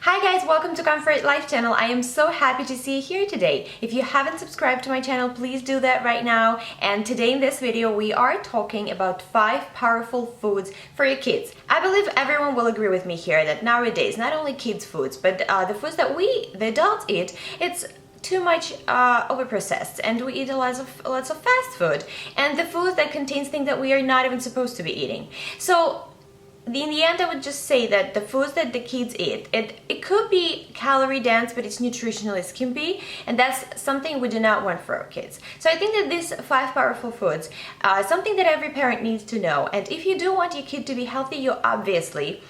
Hi guys, welcome to Comfort Life channel. I am so happy to see you here today. If you haven't subscribed to my channel, please do that right now. And today in this video, we are talking about 5 powerful foods for your kids. I believe everyone will agree with me here that nowadays, not only kids' foods, but the foods that the adults eat, it's too much overprocessed, and we eat lots of fast food and the food that contains things that we are not even supposed to be eating. So in the end, I would just say that the foods that the kids eat, it could be calorie dense, but it's nutritionally skimpy, and that's something we do not want for our kids. So I think that these 5 powerful foods are something that every parent needs to know. And if you do want your kid to be healthy, you obviously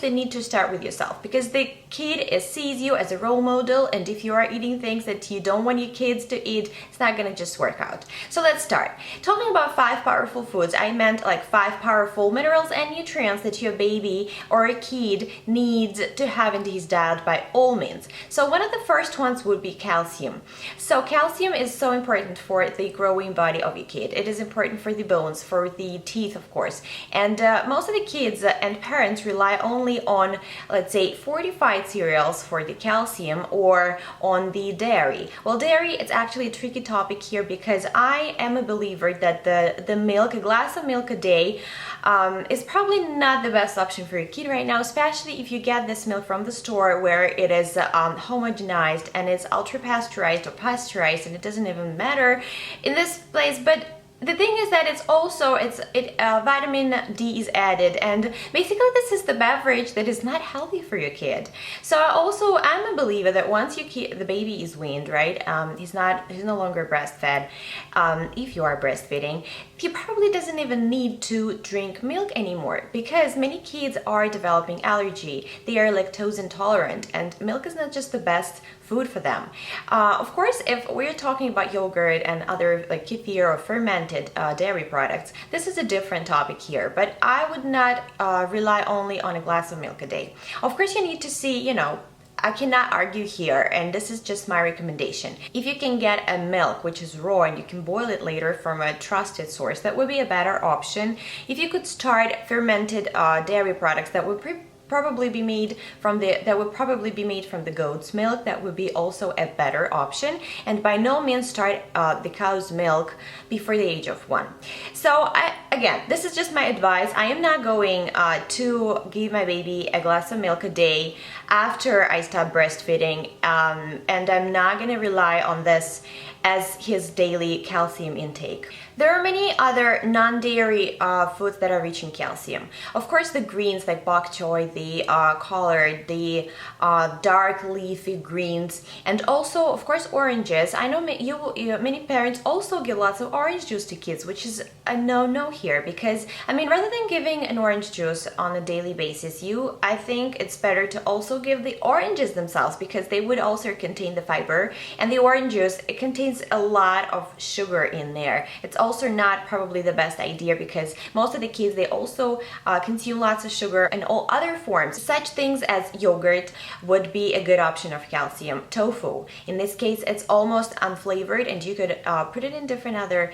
need to start with yourself, because the kid sees you as a role model, and if you are eating things that you don't want your kids to eat, it's not gonna just work out. So let's start. Talking about 5 powerful foods, I meant like 5 powerful minerals and nutrients that your baby or a kid needs to have in his diet by all means. So one of the first ones would be calcium. So calcium is so important for the growing body of your kid. It is important for the bones, for the teeth, of course. And most of the kids and parents rely only on, let's say, fortified cereals for the calcium, or on the dairy. Well, dairy, it's actually a tricky topic here, because I am a believer that the milk, a glass of milk a day, is probably not the best option for your kid right now, especially if you get this milk from the store where it is homogenized and it's ultra pasteurized or pasteurized, and it doesn't even matter in this place. But the thing is that vitamin D is added, and basically this is the beverage that is not healthy for your kid. So I'm a believer that once the baby is weaned, right? He's no longer breastfed. If you are breastfeeding, he probably doesn't even need to drink milk anymore, because many kids are developing allergy. They are lactose intolerant, and milk is not just the best food for them. Of course, if we're talking about yogurt and other like kefir or fermented dairy products, this is a different topic here, but I would not rely only on a glass of milk a day. Of course, you need to see, I cannot argue here, and this is just my recommendation. If you can get a milk which is raw and you can boil it later from a trusted source, that would be a better option. If you could start fermented dairy products that would probably be made from the goat's milk, that would be also a better option. And by no means start the cow's milk before the age of 1. So again, this is just my advice. I am not going to give my baby a glass of milk a day after I stop breastfeeding, and I'm not going to rely on this as his daily calcium intake. There are many other non-dairy foods that are rich in calcium. Of course, the greens like bok choy, the collard, the dark leafy greens, and also, of course, oranges. I know many parents also give lots of orange juice to kids, which is a no-no here, because, rather than giving an orange juice on a daily basis, I think it's better to also give the oranges themselves, because they would also contain the fiber, and the orange juice, it contains a lot of sugar in there. It's also not probably the best idea, because most of the kids, they also consume lots of sugar in all other forms. Such things as yogurt would be a good option of calcium. Tofu, in this case, it's almost unflavored, and you could put it in different other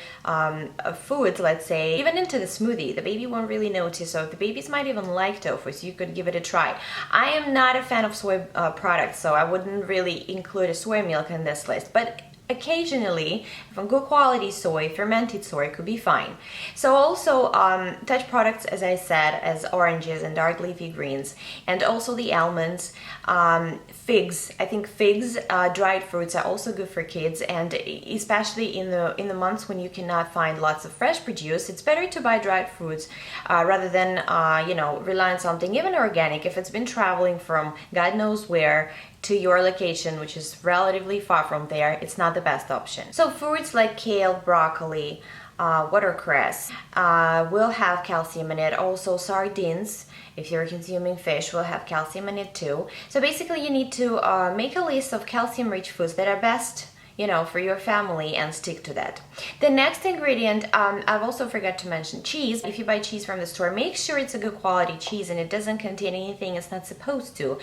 foods, let's say, even into the smoothie. The baby won't really notice, so the babies might even like tofu, so you could give it a try. I am not a fan of soy products, so I wouldn't really include a soy milk in this list, but occasionally, from good quality soy, fermented soy could be fine. So also such products, as I said, as oranges and dark leafy greens, and also the almonds, figs. I think figs, dried fruits, are also good for kids, and especially in the months when you cannot find lots of fresh produce, it's better to buy dried fruits rather than rely on something even organic. If it's been traveling from God knows where to your location, which is relatively far from there, it's not the best option. So fruits like kale, broccoli, watercress will have calcium in it. Also sardines, if you're consuming fish, will have calcium in it too. So basically you need to make a list of calcium rich foods that are best for your family and stick to that. The next ingredient, I've also forgot to mention cheese. If you buy cheese from the store, make sure it's a good quality cheese and it doesn't contain anything it's not supposed to.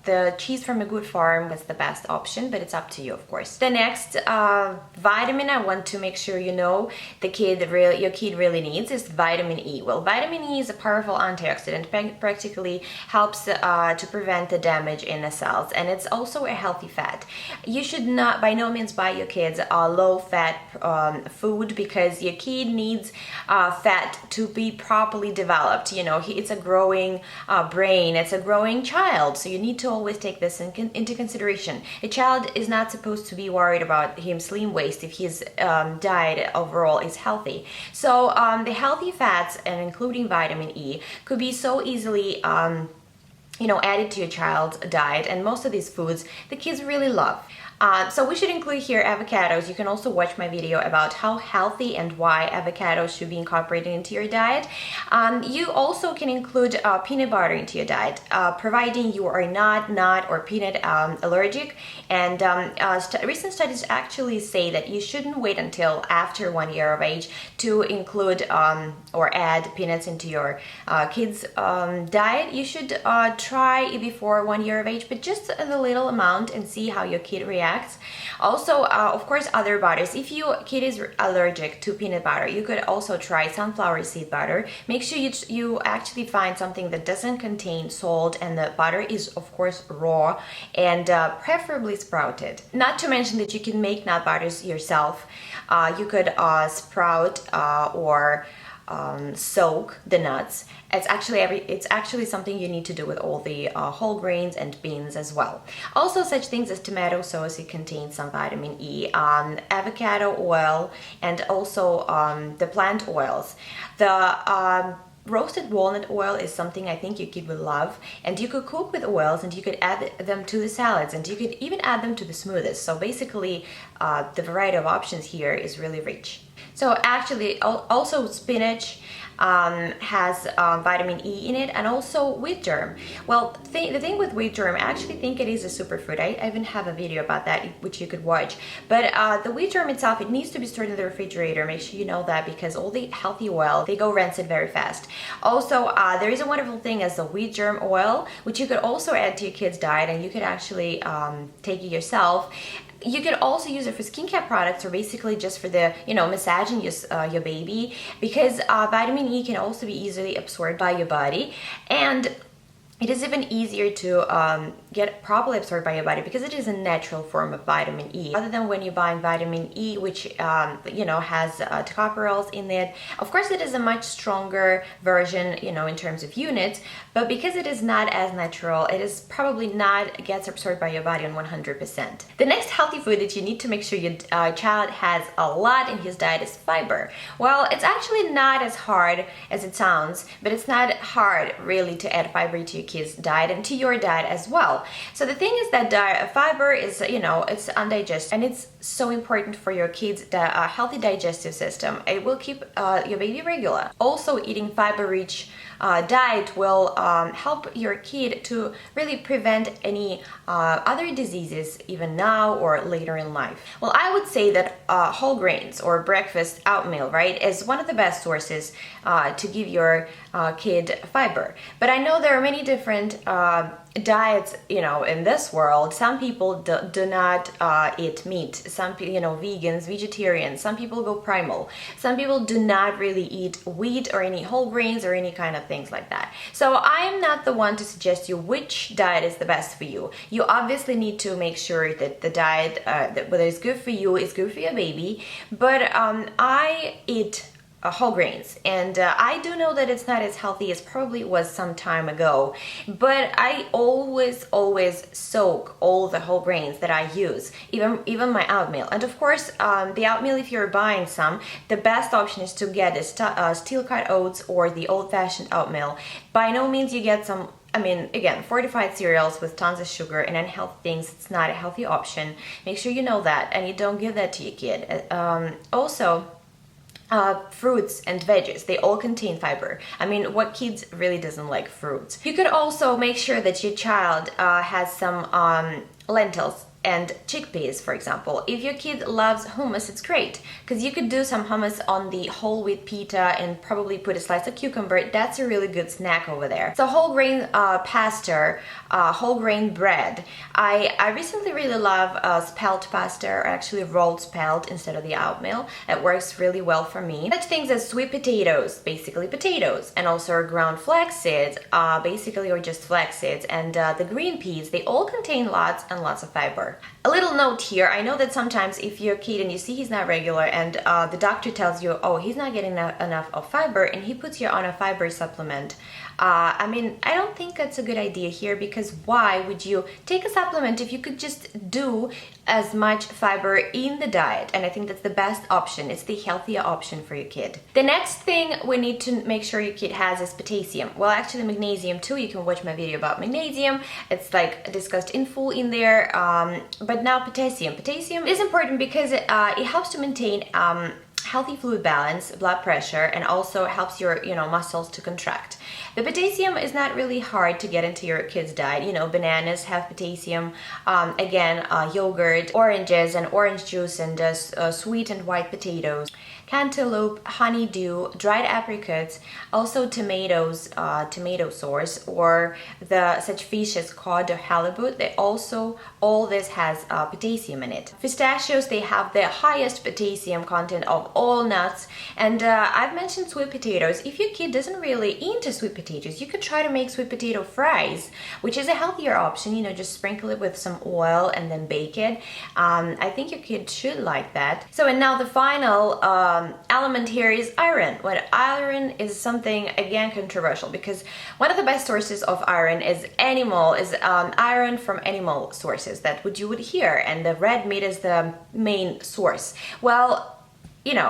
The cheese from a good farm was the best option, but it's up to you, of course. The next vitamin I want to make sure your kid really needs is vitamin E. Well, vitamin E is a powerful antioxidant, practically helps to prevent the damage in the cells, and it's also a healthy fat. You should not, by no means, buy your kids low-fat food, because your kid needs fat to be properly developed. It's a growing brain, it's a growing child, so you need to always take this into consideration. A child is not supposed to be worried about him slim waist if his diet overall is healthy. So the healthy fats, and including vitamin E, could be so easily added to your child's diet, and most of these foods the kids really love. So we should include here avocados. You can also watch my video about how healthy and why avocados should be incorporated into your diet. You also can include peanut butter into your diet, providing you are not nut or peanut allergic. And recent studies actually say that you shouldn't wait until after 1 year of age to include or add peanuts into your kids' diet. You should try it before 1 year of age, but just a little amount, and see how your kid reacts. Also, of course, other butters. If your kid is allergic to peanut butter, you could also try sunflower seed butter. Make sure you actually find something that doesn't contain salt, and the butter is, of course, raw and preferably sprouted. Not to mention that you can make nut butters yourself. You could sprout or soak the nuts. It's actually something you need to do with all the whole grains and beans as well. Also, such things as tomato sauce, it contains some vitamin E, avocado oil, and also the plant oils. The roasted walnut oil is something I think your kid will love, and you could cook with oils, and you could add them to the salads, and you could even add them to the smoothies. So basically, the variety of options here is really rich. So actually, also spinach has vitamin E in it, and also wheat germ. Well, the thing with wheat germ, I actually think it is a superfood. I even have a video about that which you could watch. But the wheat germ itself, it needs to be stored in the refrigerator. Make sure you know that, because all the healthy oil, they go rancid very fast. Also, there is a wonderful thing as the wheat germ oil, which you could also add to your kid's diet, and you could actually take it yourself. You could also use it for skincare products, or basically just for the, massaging your baby, because vitamin E can also be easily absorbed by your body, and it is even easier to get properly absorbed by your body because it is a natural form of vitamin E. Other than when you're buying vitamin E, which has tocopherols in it. Of course, it is a much stronger version, in terms of units, but because it is not as natural, it is probably not gets absorbed by your body on 100%. The next healthy food that you need to make sure your child has a lot in his diet is fiber. Well, it's actually not as hard as it sounds, but it's not hard really to add fiber to your kids' diet and to your diet as well. So the thing is that fiber is, it's undigested, and it's so important for your kids' healthy digestive system. It will keep your baby regular. Also, eating fiber-rich diet will help your kid to really prevent any other diseases, even now or later in life. Well, I would say that whole grains or breakfast oatmeal, right, is one of the best sources to give your kid fiber. But I know there are many different diets, in this world. Some people do not eat meat. Some people, vegans, vegetarians. Some people go primal. Some people do not really eat wheat or any whole grains or any kind of things like that. So I am not the one to suggest you which diet is the best for you. You obviously need to make sure that the diet that whether it's good for you is good for your baby. But I eat whole grains, and I do know that it's not as healthy as probably it was some time ago, but I always soak all the whole grains that I use, even my oatmeal. And of course, the oatmeal, if you're buying some, the best option is to get a steel cut oats or the old-fashioned oatmeal. By no means you get some, again, fortified cereals with tons of sugar and unhealthy things. It's not a healthy option. Make sure you know that, and you don't give that to your kid. Also, fruits and veggies, they all contain fiber. What kids really doesn't like fruits? You could also make sure that your child has some lentils and chickpeas, for example. If your kid loves hummus, it's great because you could do some hummus on the whole wheat pita and probably put a slice of cucumber. That's a really good snack over there. So whole grain pasta, whole grain bread. I recently really love spelt pasta, or actually rolled spelt instead of the oatmeal. It works really well for me. Such things as sweet potatoes, basically potatoes, and also ground flax seeds, basically, or just flax seeds, and the green peas. They all contain lots and lots of fiber. A little note here, I know that sometimes if you're a kid and you see he's not regular and the doctor tells you, oh, he's not getting enough of fiber, and he puts you on a fiber supplement. I mean, I don't think that's a good idea here, because why would you take a supplement if you could just do as much fiber in the diet? And I think that's the best option. It's the healthier option for your kid. The next thing we need to make sure your kid has is potassium. Well, actually magnesium too. You can watch my video about magnesium. It's like discussed in full in there. But now potassium. Potassium is important because it helps to maintain healthy fluid balance, blood pressure, and also helps your muscles to contract. The potassium is not really hard to get into your kid's diet. Bananas have potassium, again, yogurt, oranges and orange juice, and sweet and white potatoes, cantaloupe, honeydew, dried apricots, also tomatoes, tomato sauce, or such fish as cod or halibut. They also, all this has potassium in it. Pistachios, they have the highest potassium content of all nuts. And I've mentioned sweet potatoes. If your kid doesn't really into sweet potatoes, you could try to make sweet potato fries, which is a healthier option. Just sprinkle it with some oil and then bake it. I think your kid should like that. So, and now the final element here is iron. Well, iron is something, again, controversial, because one of the best sources of iron is iron from animal sources that you would hear, and the red meat is the main source. Well,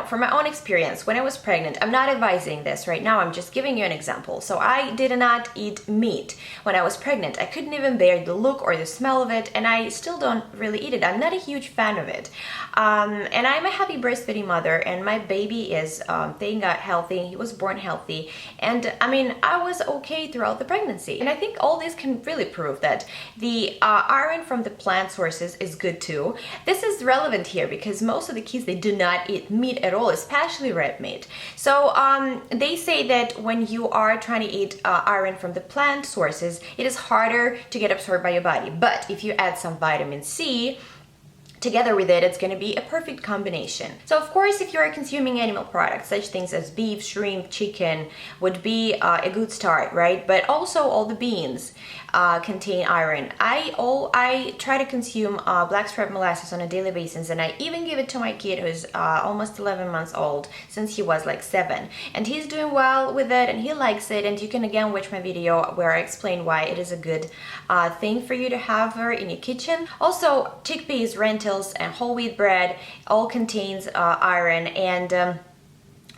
from my own experience, when I was pregnant, I'm not advising this right now, I'm just giving you an example. So I did not eat meat when I was pregnant. I couldn't even bear the look or the smell of it, and I still don't really eat it. I'm not a huge fan of it. And I'm a happy breastfeeding mother, and my baby is, thank God, healthy. He was born healthy. And I mean, I was okay throughout the pregnancy. And I think all this can really prove that the iron from the plant sources is good too. This is relevant here because most of the kids, they do not eat meat at all, especially red meat. So they say that when you are trying to eat iron from the plant sources, it is harder to get absorbed by your body. But if you add some vitamin C together with it, it's going to be a perfect combination. So of course, if you are consuming animal products, such things as beef, shrimp, chicken would be a good start, right? But also all the beans contain iron. I try to consume blackstrap molasses on a daily basis, and I even give it to my kid who's almost 11 months old, since he was like 7, and he's doing well with it and he likes it. And you can again watch my video where I explain why it is a good thing for you to have her in your kitchen. Also, chickpeas, lentils, and whole wheat bread all contains iron, and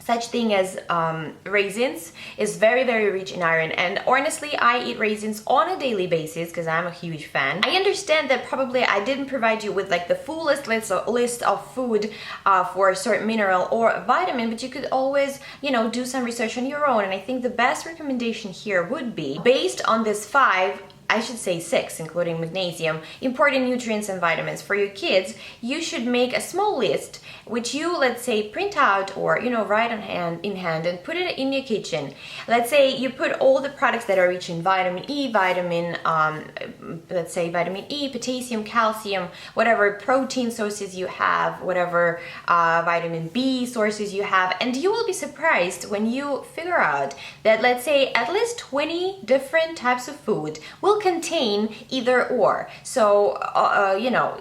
such thing as raisins is very, very rich in iron. And honestly, I eat raisins on a daily basis because I'm a huge fan. I understand that probably I didn't provide you with like the fullest list of food for a certain mineral or vitamin, but you could always, do some research on your own. And I think the best recommendation here would be, based on this 5, I should say 6, including magnesium, important nutrients and vitamins for your kids, you should make a small list, which you, let's say, print out or, write in hand and put it in your kitchen. Let's say you put all the products that are rich in vitamin E, let's say vitamin E, potassium, calcium, whatever protein sources you have, whatever vitamin B sources you have, and you will be surprised when you figure out that, let's say, at least 20 different types of food will contain either or. So,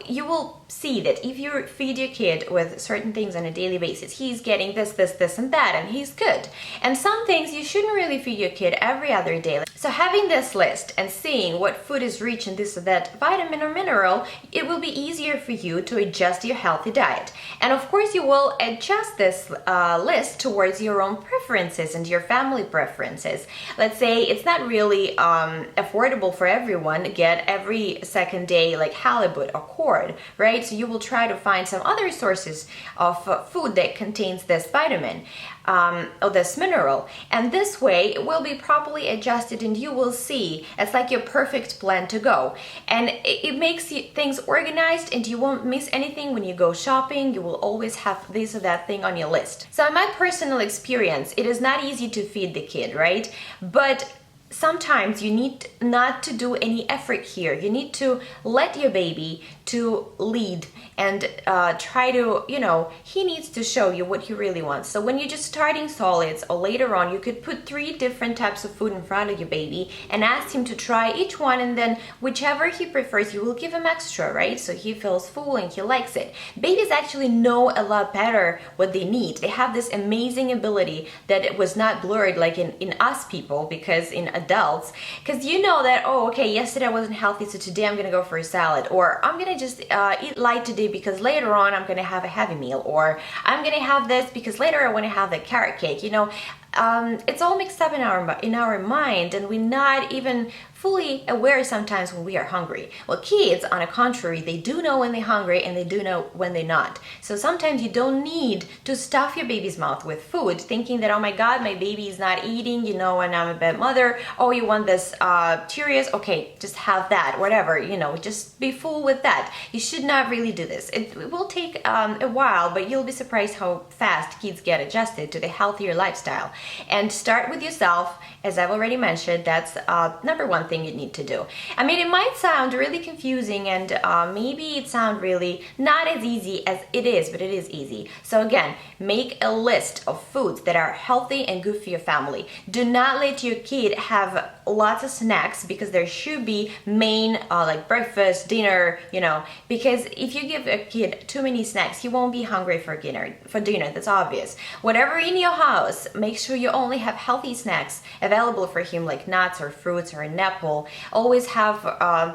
you will see that if you feed your kid with certain things on a daily basis, he's getting this, and that, and he's good. And some things you shouldn't really feed your kid every other day. So having this list and seeing what food is rich in this or that vitamin or mineral, it will be easier for you to adjust your healthy diet. And of course, you will adjust this list towards your own preferences and your family preferences. Let's say it's not really affordable for everyone to get every second day like halibut or cod, right? right? So you will try to find some other sources of food that contains this vitamin or this mineral, and this way it will be properly adjusted and you will see it's like your perfect plan to go, and it makes things organized and you won't miss anything when you go shopping. You will always have this or that thing on your list. So in my personal experience, it is not easy to feed the kid, right? But sometimes you need not to do any effort here. You need to let your baby to lead and try to, he needs to show you what he really wants. So when you're just starting solids, or later on, you could put 3 different types of food in front of your baby and ask him to try each one, and then whichever he prefers, you will give him extra, right? So he feels full and he likes it. Babies actually know a lot better what they need. They have this amazing ability that it was not blurred like in us people, because in adults, because you know that, oh, okay, yesterday I wasn't healthy, so today I'm gonna go for a salad, or I'm gonna just eat light today because later on I'm gonna have a heavy meal, or I'm gonna have this because later I want to have the carrot cake. It's all mixed up in our mind, and we're not even fully aware sometimes when we are hungry. Well, kids, on the contrary, they do know when they're hungry and they do know when they're not. So sometimes you don't need to stuff your baby's mouth with food thinking that, oh my God, my baby is not eating, and I'm a bad mother. Oh, you want this Cheerios? Okay, just have that, whatever, just be full with that. You should not really do this. It will take a while, but you'll be surprised how fast kids get adjusted to the healthier lifestyle. And start with yourself, as I've already mentioned. That's number one thing you need to do. I mean, it might sound really confusing, and maybe it sounds really not as easy as it is, but it is easy. So again, make a list of foods that are healthy and good for your family. Do not let your kid have lots of snacks, because there should be main like breakfast, dinner, because if you give a kid too many snacks, he won't be hungry for dinner. That's obvious. Whatever in your house, make sure you only have healthy snacks available for him, like nuts or fruits or an apple. Always have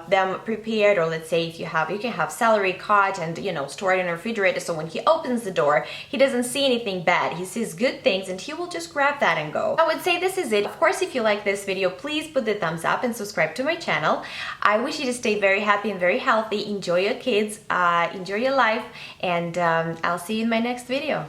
them prepared, or let's say if you can have celery cut and store it in a refrigerator, so when he opens the door, he doesn't see anything bad. He sees good things and he will just grab that and go. I would say this is it. Of course, if you like this video, please put the thumbs up and subscribe to my channel. I wish you to stay very happy and very healthy. Enjoy your kids, enjoy your life, and I'll see you in my next video.